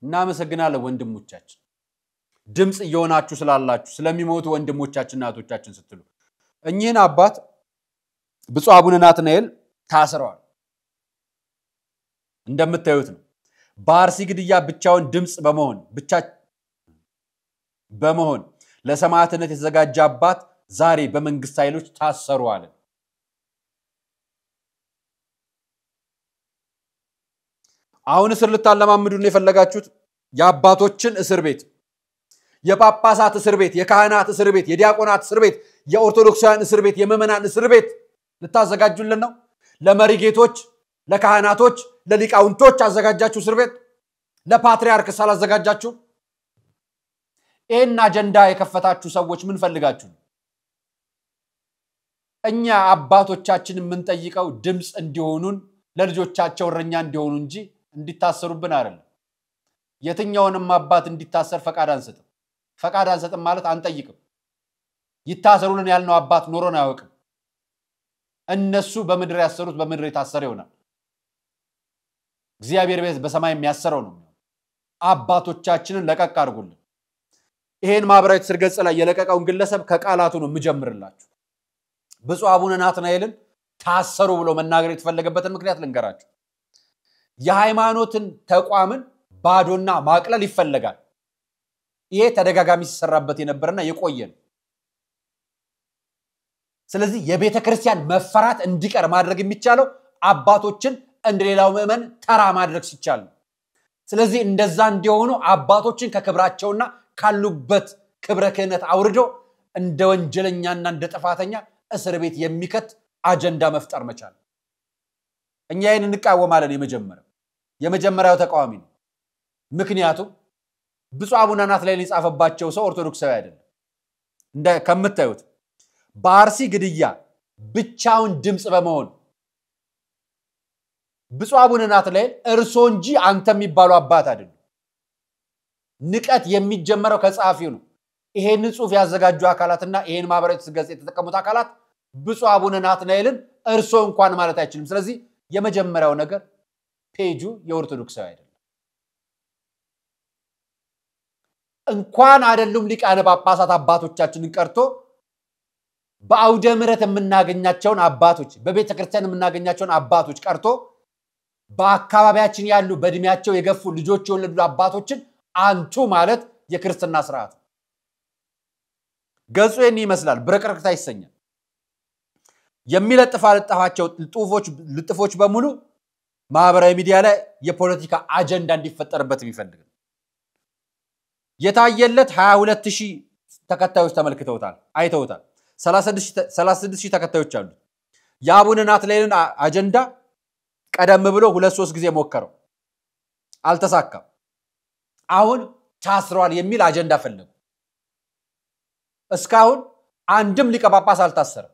እናመሰግናለን ወንድሞቻችን ድምጽ እየሆናችሁ ስላላችሁ ስለሚሞቱ ወንድሞቻችን እናቶቻችን ስትሉ እኚህን አባት ብፁዕ አቡነ ናትናኤል ታስረዋል እንደምታዩት ነው በአርሲ ግድያ ብቻውን ድምጽ በመሆን ለሰማዕትነት የተዘጋጀ አባት ዛሬ በመንግስት ኃይሎች ታሰሩ አለ አሁን እስር ልታለማምዱን የፈለጋችሁት የአባቶችን እስር ቤት የጳጳሳት እስር ቤት የካህናት እስር ቤት የዲያቆናት እስር ቤት የኦርቶዶክሳውያን እስር ቤት የመመናን እስር ቤት ልታዘጋጁልን ነው ለመሪጌቶች ለካህናቶች ለሊቃውንቶች አዘጋጃችሁ እስር ቤት ለፓትሪያርክ ሳላዘጋጃችሁ ይሄን አጀንዳ የከፈታችሁ ሰዎች ምን ፈልጋችሁ? እኛ አባቶቻችን ምን ጠይቀው ድምጽ እንዲሆኑን ለልጆቻቸው እረኛ እንዲሆኑ እንጂ እንዲታሰሩብን አይደለም። የትኛውንም አባት እንዲታሰር ፈቃድ አንሰጥም። ፈቃድ አንሰጥም ማለት አንጠይቅም። ይታሰሩልን ያልነው አባት ኖሮን አያውቅም። እነሱ በምድር ያሰሩት በምድር የታሰረ ይሆናል። እግዚአብሔር ቤት በሰማይ የሚያሰረው ነው። አባቶቻችንን ለቀቅ አድርጉልን። ይሄን ማህበራዊ ትስስር ገጽ ላይ የለቀቀውን ግለሰብ ከቃላቱ ነው የምጀምርላችሁ። ብፁዕ አቡነ ናትናኤልን ታሰሩ ብሎ መናገር የተፈለገበትን ምክንያት ልንገራችሁ። የሃይማኖትን ተቋምን ባዶና ማቅለል ይፈልጋል። ይሄ ተደጋጋሚ ሲሰራበት የነበረና የቆየ ነው። ስለዚህ የቤተ ክርስቲያን መፈራት እንዲቀር ማድረግ የሚቻለው አባቶችን እንደሌላው ምእመን ተራ ማድረግ ሲቻል ነው። ስለዚህ እንደዛ እንዲሆኑ አባቶችን ከክብራቸውና ካሉበት ክብረ ክህነት አውርዶ እንደ ወንጀለኛና እንደ ጥፋተኛ እስር ቤት የሚከት አጀንዳ መፍጠር መቻል። እኛ ይሄን እንቃወማለን። የመጀመሪያው ተቃዋሚ ነው። ምክንያቱም ብፁዕ አቡነ ናትናኤል የጻፈባቸው ሰው ኦርቶዶክሳዊ አይደለም። እንደ ከምታዩት በአርሲ ግድያ ብቻውን ድምጽ በመሆን ብፁዕ አቡነ ናትናኤል እርሶ እንጂ አንተ የሚባሉ አባት አይደሉም። ንቀት የሚጀመረው ከጻፊው ነው። ይሄን ጽሑፍ ያዘጋጁ አካላትና ይሄን ማህበራዊ ትስስር ገጽ የተጠቀሙት አካላት ብፁዕ አቡነ ናትናኤልን እርሶ እንኳን ማለት አይችልም። ስለዚህ የመጀመሪያው ነገር ፔጁ የኦርቶዶክሳዊ አይደለም። እንኳን አይደሉም ሊቃነ ጳጳሳት አባቶቻችንን ቀርቶ በአውደ ምሕረት የምናገኛቸውን አባቶች በቤተ ክርስቲያን የምናገኛቸውን አባቶች ቀርቶ በአካባቢያችን ያሉ በእድሜያቸው የገፉ ልጆች የወለዱ አባቶችን አንቱ ማለት የክርስትና ስርዓት ነው። ገጹ ይህን ይመስላል። ብረቅረቅታ ይሰኛል። የሚለጥፋቸው ልጥፎች በሙሉ ማህበራዊ ሚዲያ ላይ የፖለቲካ አጀንዳ እንዲፈጠርበት የሚፈልግ ነው። የታየለት 22000 ተከታዮች ተመልክተውታል፣ አይተውታል። 36000 ተከታዮች አሉ። የአቡነ ናትናኤልን አጀንዳ ቀደም ብሎ 2-3 ጊዜ ሞከረው፣ አልተሳካም። አሁን ታስሯል የሚል አጀንዳ ፈለጉ። እስካሁን አንድም ሊቀ ጳጳስ አልታሰረም።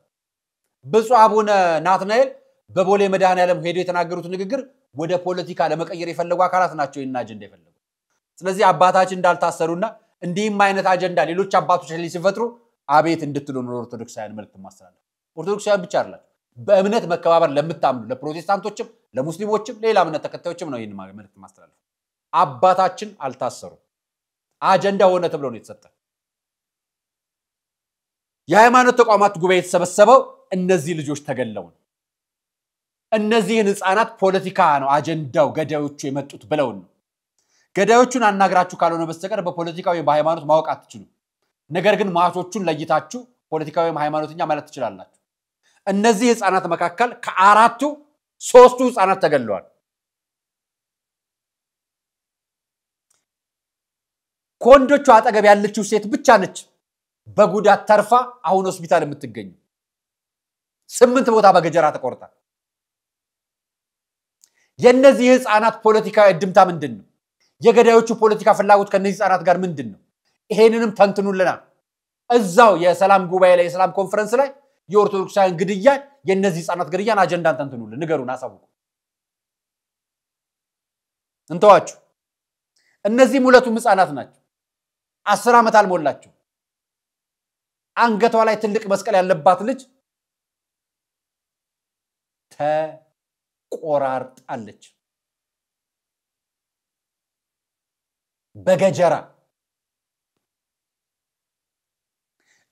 ብፁዕ አቡነ ናትናኤል በቦሌ መድኃኔዓለም ሄዶ የተናገሩት ንግግር ወደ ፖለቲካ ለመቀየር የፈለጉ አካላት ናቸው ይህን አጀንዳ የፈለጉ። ስለዚህ አባታችን እንዳልታሰሩና እንዲህም አይነት አጀንዳ ሌሎች አባቶች ላይ ሲፈጥሩ አቤት እንድትሉ ነው ኦርቶዶክሳውያን መልእክት ማስተላለፍ። ኦርቶዶክሳውያን ብቻ አይደለም፣ በእምነት መከባበር ለምታምኑ ለፕሮቴስታንቶችም ለሙስሊሞችም ሌላ እምነት ተከታዮችም ነው ይህን መልእክት ማስተላለፍ። አባታችን አልታሰሩ፣ አጀንዳ ሆነ ተብሎ ነው የተሰጠ። የሃይማኖት ተቋማት ጉባኤ የተሰበሰበው እነዚህ ልጆች ተገለው ነው። እነዚህን ህፃናት ፖለቲካ ነው አጀንዳው ገዳዮቹ የመጡት ብለው ነው። ገዳዮቹን አናግራችሁ ካልሆነ በስተቀር በፖለቲካዊ በሃይማኖት ማወቅ አትችሉም። ነገር ግን ማቾቹን ለይታችሁ ፖለቲካዊ ሃይማኖተኛ ማለት ትችላላችሁ። እነዚህ ህፃናት መካከል ከአራቱ 3ቱ ህፃናት ተገለዋል። ኮንዶቹ አጠገብ ያለችው ሴት ብቻ ነች በጉዳት ተርፋ አሁን ሆስፒታል የምትገኝ። 8 ቦታ በገጀራ ተቆርጣ። የነዚህ ህፃናት ፖለቲካዊ ድምታ ምንድነው? የገዳዮቹ ፖለቲካ ፍላጎት ከነዚህ ህፃናት ጋር ምንድነው? ይሄንንም ተንትኑልናል። እዛው የሰላም ጉባኤ ላይ የሰላም ኮንፈረንስ ላይ የኦርቶዶክሳውያን ግድያ የነዚህ ህፃናት ግድያን አጀንዳን ተንትኑልን፣ ንገሩን፣ አሳውቁ። እንተዋችሁ። እነዚህም ሁለቱም ህፃናት ናቸው። 10 ዓመት አልሞላቸው። አንገቷ ላይ ትልቅ መስቀል ያለባት ልጅ ተቆራርጣለች በገጀራ።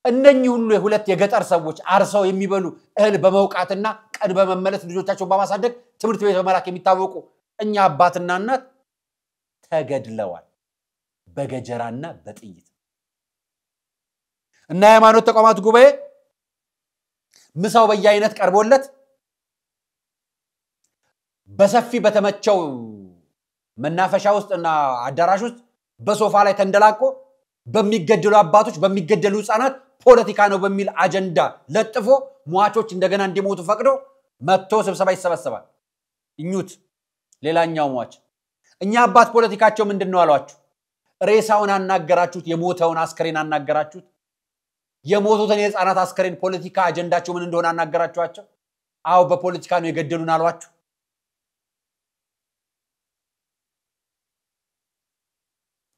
እነኚህ ሁሉ የሁለት የገጠር ሰዎች አርሰው የሚበሉ እህል በመውቃትና ቀን በመመለስ ልጆቻቸውን በማሳደግ ትምህርት ቤት በመላክ የሚታወቁ እኛ አባትና እናት ተገድለዋል በገጀራና በጥይት። እና የሃይማኖት ተቋማት ጉባኤ ምሳው በየአይነት ቀርቦለት በሰፊ በተመቸው መናፈሻ ውስጥና አዳራሽ ውስጥ በሶፋ ላይ ተንደላቆ በሚገደሉ አባቶች በሚገደሉ ህፃናት ፖለቲካ ነው በሚል አጀንዳ ለጥፎ ሟቾች እንደገና እንዲሞቱ ፈቅዶ መጥቶ ስብሰባ ይሰበሰባል። እኙት ሌላኛው ሟች እኛ አባት ፖለቲካቸው ምንድነው አሏችሁ? ሬሳውን አናገራችሁት የሞተውን አስከሬን አናገራችሁት የሞቱትን የህፃናት አስከሬን ፖለቲካ አጀንዳቸው ምን እንደሆነ አናገራችኋቸው አው በፖለቲካ ነው የገደሉን አሏችሁ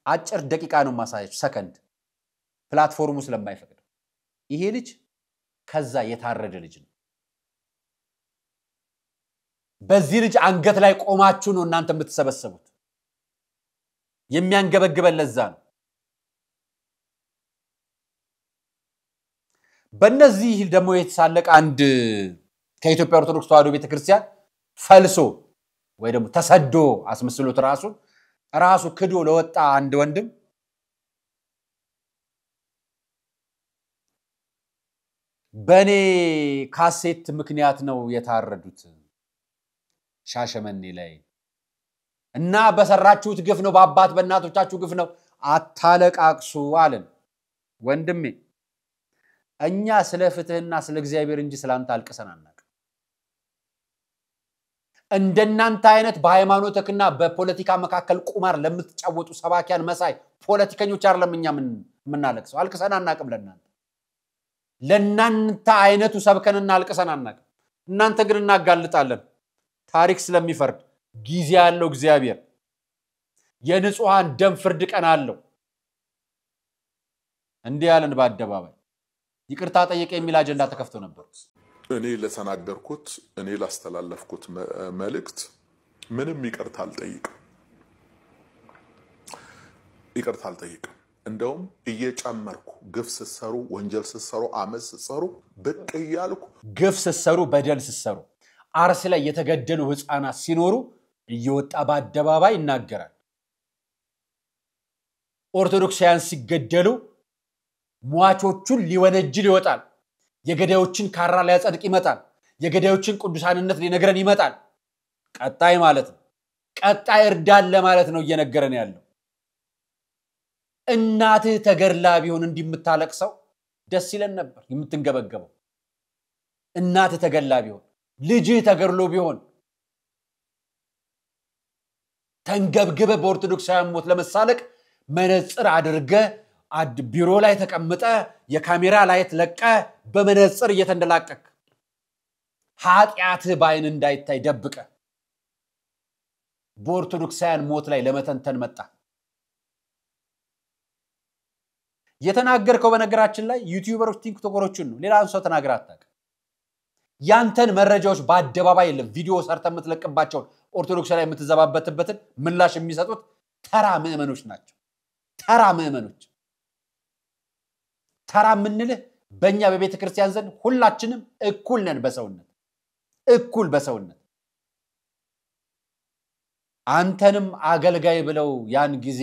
አጭር ደቂቃ ነው ማሳየች ሰከንድ ፕላትፎርሙ ስለማይፈቅድ ይሄ ልጅ ከዛ የታረደ ልጅ ነው በዚህ ልጅ አንገት ላይ ቆማችሁ ነው እናንተ የምትሰበሰቡት የሚያንገበግበን ለዛ ነው በእነዚህ ደግሞ የተሳለቀ አንድ ከኢትዮጵያ ኦርቶዶክስ ተዋሕዶ ቤተክርስቲያን ፈልሶ ወይ ደግሞ ተሰዶ አስመስሎት ራሱ ክዶ ለወጣ አንድ ወንድም በኔ ካሴት ምክንያት ነው የታረዱት ሻሸመኔ ላይ እና በሰራችሁት ግፍ ነው በአባት በእናቶቻችሁ ግፍ ነው አታለቃቅሱ አለን ወንድሜ እኛ ስለ ፍትህና ስለ እግዚአብሔር እንጂ ስላንተ አልቀሰን አናቅ እንደናንተ አይነት በሃይማኖተክና በፖለቲካ መካከል ቁማር ለምትጫወቱ ሰባኪያን መሳይ ፖለቲከኞች አይደለም ምን ምናለቅሰው አልቀሰን አናቅም ለናንተ አይነቱ ሰብከንና አልቀሰን አናቅም እናንተ ግን እናጋልጣለን ታሪክ ስለሚፈርድ ጊዜ ያለው እግዚአብሔር የንጹሃን ደም ፍርድ ቀን አለው እንዲህ ያለን በአደባባይ ይቅርታ ጠየቀ የሚል አጀንዳ ተከፍቶ ነበር እኔ ለተናገርኩት እኔ ላስተላለፍኩት መልእክት ምንም ይቅርታ አልጠይቅም እንደውም እየጨመርኩ ግፍ ሲሰሩ ወንጀል ሲሰሩ አመጽ ሲሰሩ በቅ ይያልኩ ግፍ ሲሰሩ በደል ሲሰሩ አርስ ላይ የተገደሉ ህፃናት ሲኖሩ እየወጣ በአደባባይ ይናገራል ኦርቶዶክሳውያን ሲገደሉ ሟቾቹን ሊወነጅል ይወጣል የገዳዮችን ካራ ሊያጸድቅ ይመጣል የገዳዮችን ቅዱሳንነት ሊነግረን ይመጣል ቀጣይ ማለት ነው ቀጣይ እርዳን ለማለት ነው እየነገረን ያለው እናትህ ተገርላ ቢሆን እንዲምታለቅሰው ደስ ይለን ነበር የምትንገበገበው እናትህ ተገርላ ቢሆን ልጅህ ተገርሎ ቢሆን ተንገብግበ በኦርቶዶክሳውያን ሞት ለመሳለቅ መነጽር አድርገ ቢሮ ላይ ተቀምጠ የካሜራ ላይት ለቀ በመነጽር እየተንደላቀቅ ኃጢአትህ ባይን እንዳይታይ ደብቀ በኦርቶዶክሳውያን ሞት ላይ ለመተንተን መጣ የተናገርከው በነገራችን ላይ ዩቲዩበሮች ቲክቶከሮችን ነው ሌላ አንሶ ተናገር አታውቅ ያንተን መረጃዎች በአደባባይ የለም ቪዲዮ ሰርተ የምትለቅባቸው ኦርቶዶክስ ላይ የምትዘባበትበትን ምላሽ የሚሰጡት ተራ ምእመኖች ናቸው ተራ ምንልህ በእኛ በቤተ ክርስቲያን ዘንድ ሁላችንም እኩል ነን በሰውነት አንተንም አገልጋይ ብለው ያን ጊዜ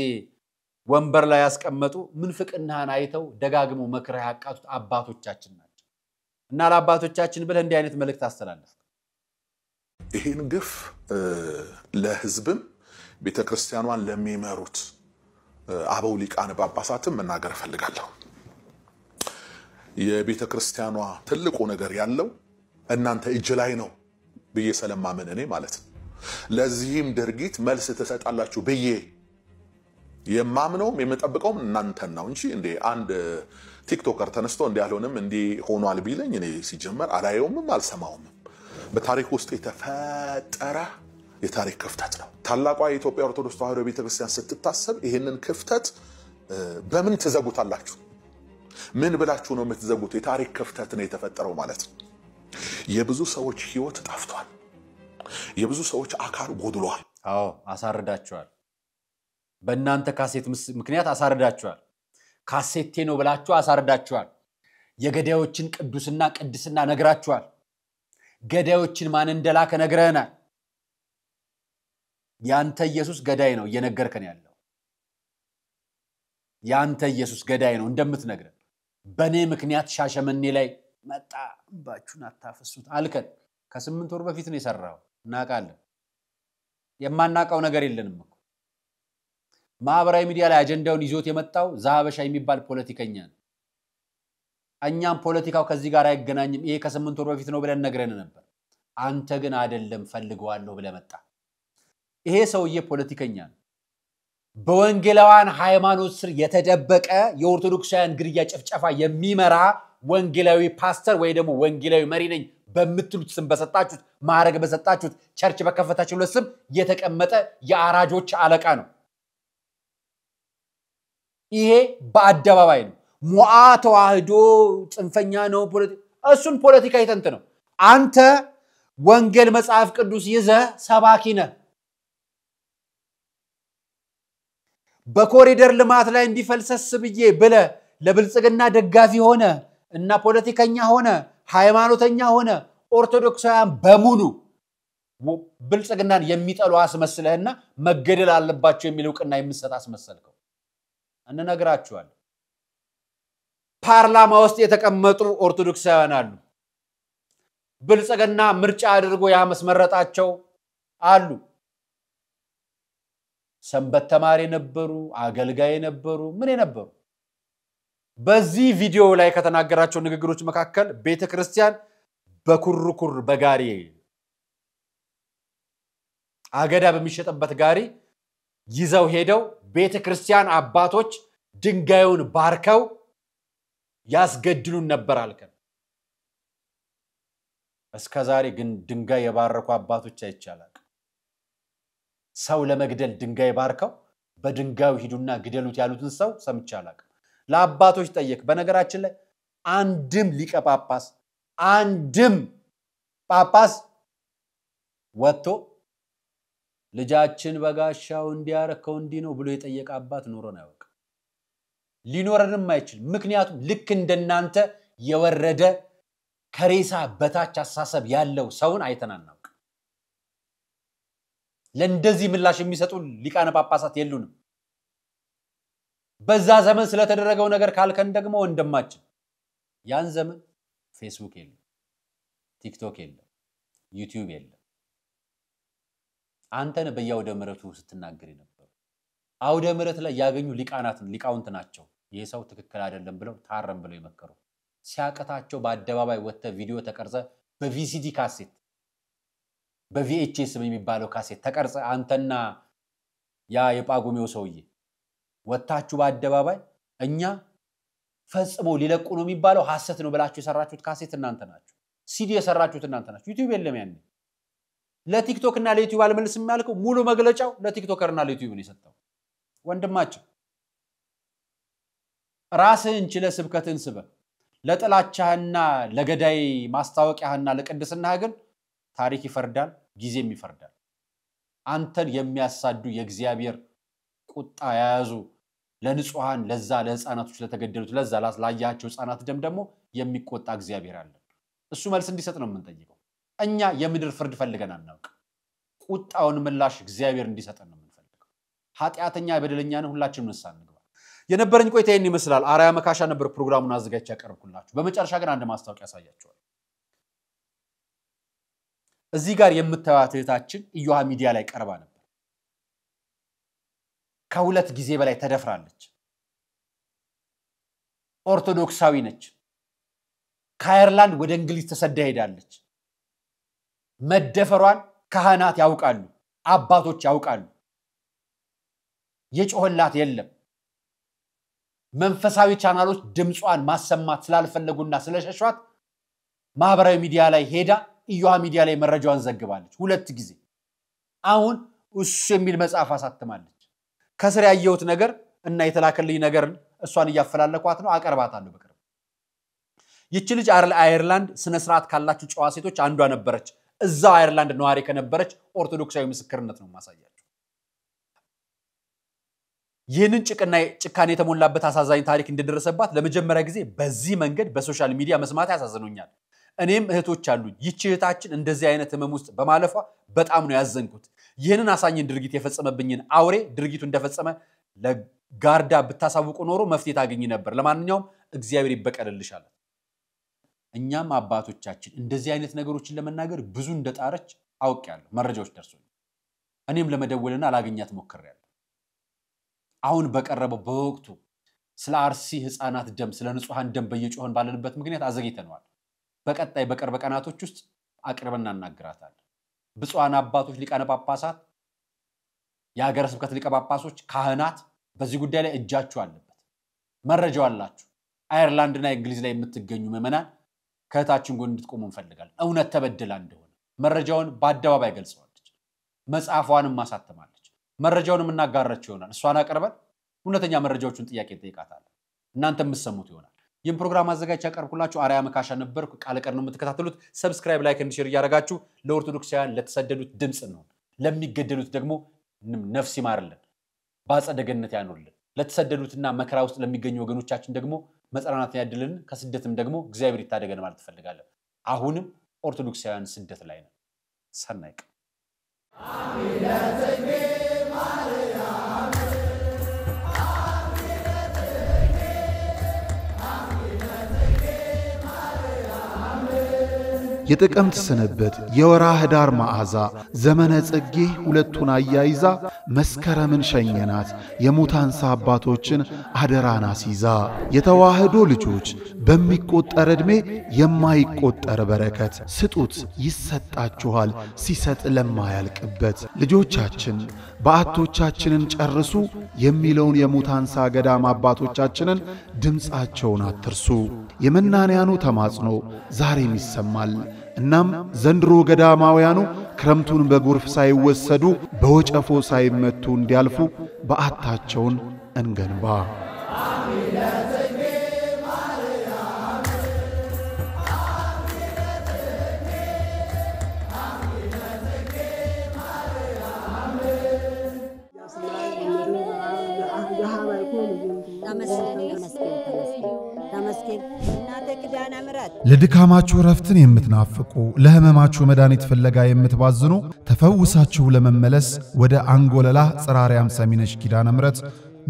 ወንበር ላይ ያስቀመጡ ምንፍቅናህን አይተው ደጋግሞ መክረህ ያቃቱት አባቶቻችን ናቸው እና ለአባቶቻችን ብለህ እንዲህ አይነት መልእክት አስተላለፍ ይሄን ግፍ ለህዝብም ቤተክርስቲያኗን ለሚመሩት አበው ሊቃነ ጳጳሳትም መናገር ፈልጋለሁ የቤተክርስቲያኗ ትልቁ ነገር ያለው እናንተ እጅ ላይ ነው ብዬ ሰለማመን እኔ ማለት ነው ለዚህም ድርጊት መልስ ተሰጣላችሁ ብዬ የማምነውም የምጠብቀውም እናንተን ነው እንጂ እንዴ አንድ ቲክቶከር ተነስቶ እንዴ ያልሆነም እንዴ ሆኗል ቢለኝ እኔ ሲጀመር አላየውም አልሰማውም በታሪክ ውስጥ የተፈጠረ የታሪክ ክፍተት ነው ታላቋ የኢትዮጵያ ኦርቶዶክስ ተዋሕዶ ቤተክርስቲያን ስትታሰብ ይሄንን ክፍተት በምን ተዘጉታላችሁ ምን ብላችሁ ነው የምትዘጉት የታሪክ ክፍተት ነው የተፈጠረው ማለት ነው የብዙ ሰዎች ህይወት ጠፍቷል የብዙ ሰዎች አካል ጎድሏል አዎ አሳርዳቸዋል በእናንተ ካሴት ምክንያት አሳርዳቸዋል ካሴቴ ነው ብላችሁ አሳርዳቸዋል የገዳዮችን ቅዱስና ቅድስና ነግራቸዋል ገዳዮችን ማን እንደላከ ነግረናል ያንተ ኢየሱስ ገዳይ ነው እየነገርከን ያለው ያንተ ኢየሱስ ገዳይ ነው እንደምትነግረን በኔ ምክንያት ሻሸመኔ ላይ መጣ ባቹን አታፈሱት አልከን ከ8 ወር በፊት ነው የሰራው እናቃለን የማናቀው ነገር የለንም እኮ ማህበራዊ ሚዲያ ላይ አጀንዳውን ይዞት የመጣው ዛሃበሻ የሚባል ፖለቲከኛ ነው እኛም ፖለቲካው ከዚህ ጋር አይገናኝም ይሄ ከ8 ወር በፊት ነው ብለን ነግረን ነበር አንተ ግን አይደለም ፈልገዋለሁ ብለ መጣ ይሄ ሰውዬ ፖለቲከኛ ነው በወንጌላውያን ሃይማኖት ስር የተደበቀ የኦርቶዶክሳውያን ግድያ ጭፍጨፋ የሚመራ ወንጌላዊ ፓስተር ወይ ደግሞ ወንጌላዊ መሪ ነኝ በምትሉት ስም በሰጣችሁት ማዕረግ በሰጣችሁት ቸርች በከፈታችሁት ስም የተቀመጠ የአራጆች አለቃ ነው። ይሄ በአደባባይ ነው። ሞዓ ተዋህዶ ጽንፈኛ ነው እሱን ፖለቲካ ይተንት ነው። አንተ ወንጌል መጽሐፍ ቅዱስ ይዘህ ሰባኪ ነህ። በኮሪደር ልማት ላይ እንዲፈልሰስ ብዬ ብለ ለብልጽግና ደጋፊ ሆነ እና ፖለቲከኛ ሆነ ሃይማኖተኛ ሆነ ኦርቶዶክሳውያን በሙሉ ብልጽግናን የሚጠሉ አስመስለህና መገደል አለባቸው የሚሉቅና የምሰጥ አስመሰልከው። እንነግራችኋለን። ፓርላማ ውስጥ የተቀመጡ ኦርቶዶክሳውያን አሉ። ብልጽግና ምርጫ አድርጎ ያመስመረጣቸው አሉ። ሰንበት ተማሪ ነበሩ፣ አገልጋይ ነበሩ፣ ምን ነበሩ። በዚህ ቪዲዮ ላይ ከተናገራቸው ንግግሮች መካከል ቤተክርስቲያን በኩርኩር በጋሪ አገዳ በሚሸጥበት ጋሪ ይዘው ሄደው ቤተክርስቲያን አባቶች ድንጋዩን ባርከው ያስገድሉን ነበር አልከን። እስከዛሬ ግን ድንጋይ የባረኩ አባቶች አይቻላል። ሰው ለመግደል ድንጋይ ባርከው በድንጋዩ ሂዱና ግደሉት ያሉትን ሰው ሰምቻለሁ። ለአባቶች ጠየቅ። በነገራችን ላይ አንድም ሊቀ ጳጳስ አንድም ጳጳስ ወጥቶ ልጃችን በጋሻው እንዲያረከው እንዲ ነው ብሎ የጠየቀ አባት ኖሮን አይወቅ። ሊኖርንም አይችል። ምክንያቱም ልክ እንደናንተ የወረደ ከሬሳ በታች አሳሰብ ያለው ሰውን አይተናናው። ለእንደዚህ ምላሽ የሚሰጡ ሊቃነ ጳጳሳት የሉንም። በዛ ዘመን ስለተደረገው ነገር ካልከን ደግሞ ወንድማችን ያን ዘመን ፌስቡክ የለም፣ ቲክቶክ የለም፣ ዩቲዩብ የለም። አንተን በያውደ ምሕረቱ ስትናገር ነበር። አውደ ምሕረት ላይ ያገኙ ሊቃውንት ናቸው ይሄ ሰው ትክክል አይደለም ብለው ታረም ብለው ይመከሩ። ሲያቀታቸው በአደባባይ ወጥተ ቪዲዮ ተቀርጸ በቪሲዲ ካሴት በቪኤችኤስ የሚባለው ካሴት ተቀርጸ አንተና ያ የጳጉሜው ሰውዬ ወጣችሁ በአደባባይ እኛ ፈጽሞ ሊለቁ ነው የሚባለው ሐሰት ነው ብላችሁ የሰራችሁት ካሴት እናንተ ናችሁ። ሲዲ የሰራችሁት እናንተ ናችሁ። ዩቲዩብ የለም ያኔ። ለቲክቶክ እና ለዩቲዩብ አልመልስም ያልከው ሙሉ መግለጫው ለቲክቶከር እና ለዩቲዩብ ነው የሰጠው። ወንድማችን ራስህን ችለ ስብከትን ስበ ለጥላቻህና ለገዳይ ማስታወቂያህና ለቅድስናህ ግን ታሪክ ይፈርዳል፣ ጊዜም ይፈርዳል። አንተን የሚያሳዱ የእግዚአብሔር ቁጣ ያያዙ ለንጹሃን ለዛ ለህፃናቶች ለተገደሉት ለዛ ላያቸው ህፃናት ደም ደግሞ የሚቆጣ እግዚአብሔር አለ። እሱ መልስ እንዲሰጥ ነው የምንጠይቀው። እኛ የምድር ፍርድ ፈልገን አናውቅ። ቁጣውን ምላሽ እግዚአብሔር እንዲሰጠን ነው የምንፈልገው። ኃጢአተኛ በደለኛን ሁላችንም ንስሐ እንግባ። የነበረኝ ቆይታ ይሄን ይመስላል። አራያ መካሻ ነበር ፕሮግራሙን አዘጋጅቼ ያቀርብኩላችሁ። በመጨረሻ ግን አንድ ማስታወቂያ ያሳያችኋል። እዚህ ጋር የምታዩት እህታችን ኢዮሃ ሚዲያ ላይ ቀርባ ነበር። ከሁለት ጊዜ በላይ ተደፍራለች። ኦርቶዶክሳዊ ነች። ከአየርላንድ ወደ እንግሊዝ ተሰዳ ሄዳለች። መደፈሯን ካህናት ያውቃሉ፣ አባቶች ያውቃሉ። የጮህላት የለም። መንፈሳዊ ቻናሎች ድምጿን ማሰማት ስላልፈለጉና ስለሸሿት ማህበራዊ ሚዲያ ላይ ሄዳ ኢዮሃ ሚዲያ ላይ መረጃዋን ዘግባለች ሁለት ጊዜ። አሁን እሱ የሚል መጽሐፍ አሳትማለች። ከስር ያየሁት ነገር እና የተላከልኝ ነገር እሷን እያፈላለኳት ነው፣ አቀርባታለሁ በቅርብ። ይቺ ልጅ አየርላንድ ስነ ስርዓት ካላችሁ ጨዋ ሴቶች አንዷ ነበረች። እዛው አየርላንድ ነዋሪ ከነበረች ኦርቶዶክሳዊ ምስክርነት ነው ማሳያችሁ። ይህንን ጭካኔ የተሞላበት አሳዛኝ ታሪክ እንደደረሰባት ለመጀመሪያ ጊዜ በዚህ መንገድ በሶሻል ሚዲያ መስማት ያሳዝኖኛል። እኔም እህቶች አሉኝ። ይቺ እህታችን እንደዚህ አይነት ህመም ውስጥ በማለፏ በጣም ነው ያዘንኩት። ይህንን አሳኝን ድርጊት የፈጸመብኝን አውሬ ድርጊቱ እንደፈጸመ ለጋርዳ ብታሳውቁ ኖሮ መፍትሄ ታገኝ ነበር። ለማንኛውም እግዚአብሔር ይበቀልልሻል። እኛም አባቶቻችን እንደዚህ አይነት ነገሮችን ለመናገር ብዙ እንደጣረች አውቃለሁ። መረጃዎች ደርሶኝ እኔም ለመደወልና አላገኛት ሞክሬያለሁ። አሁን በቀረበው በወቅቱ ስለ አርሲ ህፃናት ደም ስለ ንጹሃን ደም በየጮህን ባለንበት ምክንያት አዘግይተናል። በቀጣይ በቅርብ ቀናቶች ውስጥ አቅርበና እናግራታለን። ብፁዓን አባቶች ሊቃነ ጳጳሳት የሀገረ ስብከት ሊቀ ጳጳሶች ካህናት በዚህ ጉዳይ ላይ እጃችሁ አለበት መረጃው አላችሁ አየርላንድና እንግሊዝ ላይ የምትገኙ ምዕመናን ከታችን ጎን እንድትቆሙ እንፈልጋለን እውነት ተበደላ እንደሆነ መረጃውን በአደባባይ ገልጸዋለች መጽሐፏንም ማሳተማለች መረጃውንም እናጋራችሁ ይሆናል እሷን አቀርበን እውነተኛ መረጃዎችን ጥያቄ ጠይቃታል እናንተ የምትሰሙት ይሆናል ይህን ፕሮግራም አዘጋጅ ያቀርብኩላችሁ አርያ መካሻ ነበርኩ ቃል ቀር ነው የምትከታተሉት ሰብስክራይብ ላይክ and share ያደርጋችሁ ለኦርቶዶክሳውያን ለተሰደዱት ድምጽ ነው ለሚገደሉት ደግሞ ነፍስ ይማርልን ባጸደ ገነት ያኖርልን ለተሰደዱትና መከራ ውስጥ ለሚገኙ ወገኖቻችን ደግሞ መጽናናት ያድልን ከስደትም ደግሞ እግዚአብሔር ይታደገን ማለት ፈልጋለሁ አሁንም ኦርቶዶክሳውያን ስደት ላይ ነው ሰናይቅ የጥቅምት ስንበት የወርሃ ኅዳር መዓዛ ዘመነ ጽጌ ሁለቱን አያይዛ መስከረምን ሸኘናት የሙታንሳ አባቶችን አደራን አስይዛ የተዋህዶ ልጆች በሚቆጠር ዕድሜ የማይቆጠር በረከት ስጡት ይሰጣችኋል ሲሰጥ ለማያልቅበት ልጆቻችን በአቶቻችንን ጨርሱ የሚለውን የሙታንሳ ገዳም አባቶቻችንን ድምፃቸውን አትርሱ የመናንያኑ ተማጽኖ ዛሬም ይሰማል እናም ዘንድሮ ገዳማውያኑ ክረምቱን በጎርፍ ሳይወሰዱ በወጨፎ ሳይመቱ እንዲያልፉ በአታቸውን እንገንባ ለድካማችሁ ረፍትን የምትናፍቁ ለህመማችሁ መድኃኒት ፍለጋ የምትባዝኑ ተፈውሳችሁ ለመመለስ ወደ አንጎለላ ጽራሪያም ሰሚነሽ ኪዳነ ምሕረት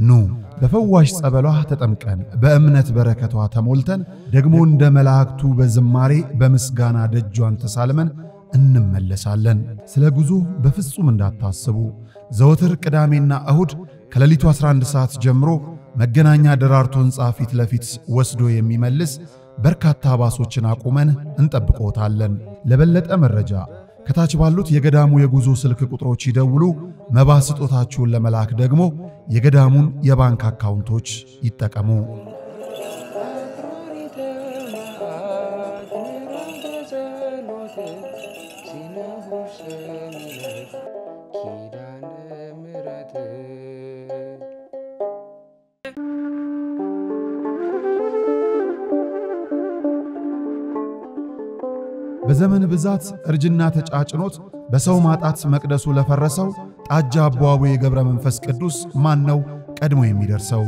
ኑ በፈዋሽ ጸበሏ ተጠምቀን በእምነት በረከቷ ተሞልተን ደግሞ እንደ መላእክቱ በዝማሬ በምስጋና ደጇን ተሳልመን እንመለሳለን ስለ ጉዞ በፍጹም እንዳታስቡ ዘወትር ቅዳሜና እሁድ ከሌሊቱ 11 ሰዓት ጀምሮ መገናኛ ደራርቱ ሕንጻ ፊት ለፊት ወስዶ የሚመልስ በርካታ ባሶችን አቁመን እንጠብቆታለን ለበለጠ መረጃ ከታች ባሉት የገዳሙ የጉዞ ስልክ ቁጥሮች ይደውሉ መባ ስጦታችሁን ለመላክ ደግሞ የገዳሙን የባንክ አካውንቶች ይጠቀሙ በዘመን ብዛት እርጅና ተጫጭኖት በሰው ማጣት መቅደሱ ለፈረሰው ጣጃ አቧዌ የገብረ መንፈስ ቅዱስ ማን ነው ቀድሞ የሚደርሰው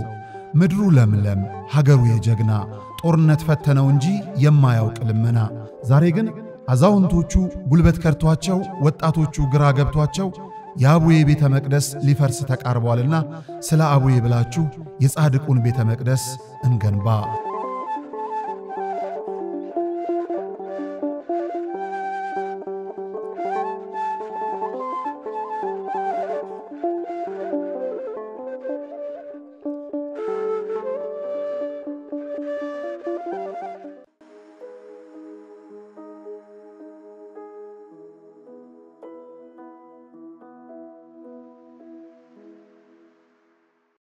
ምድሩ ለምለም ሀገሩ የጀግና ጦርነት ፈተነው እንጂ የማያውቅ ልመና ዛሬ ግን አዛውንቶቹ ጉልበት ከርቷቸው ወጣቶቹ ግራ ገብቷቸው የአቡዬ ቤተ መቅደስ ሊፈርስ ተቃርቧልና ስለ አቡዬ ብላችሁ የጻድቁን ቤተ መቅደስ እንገንባ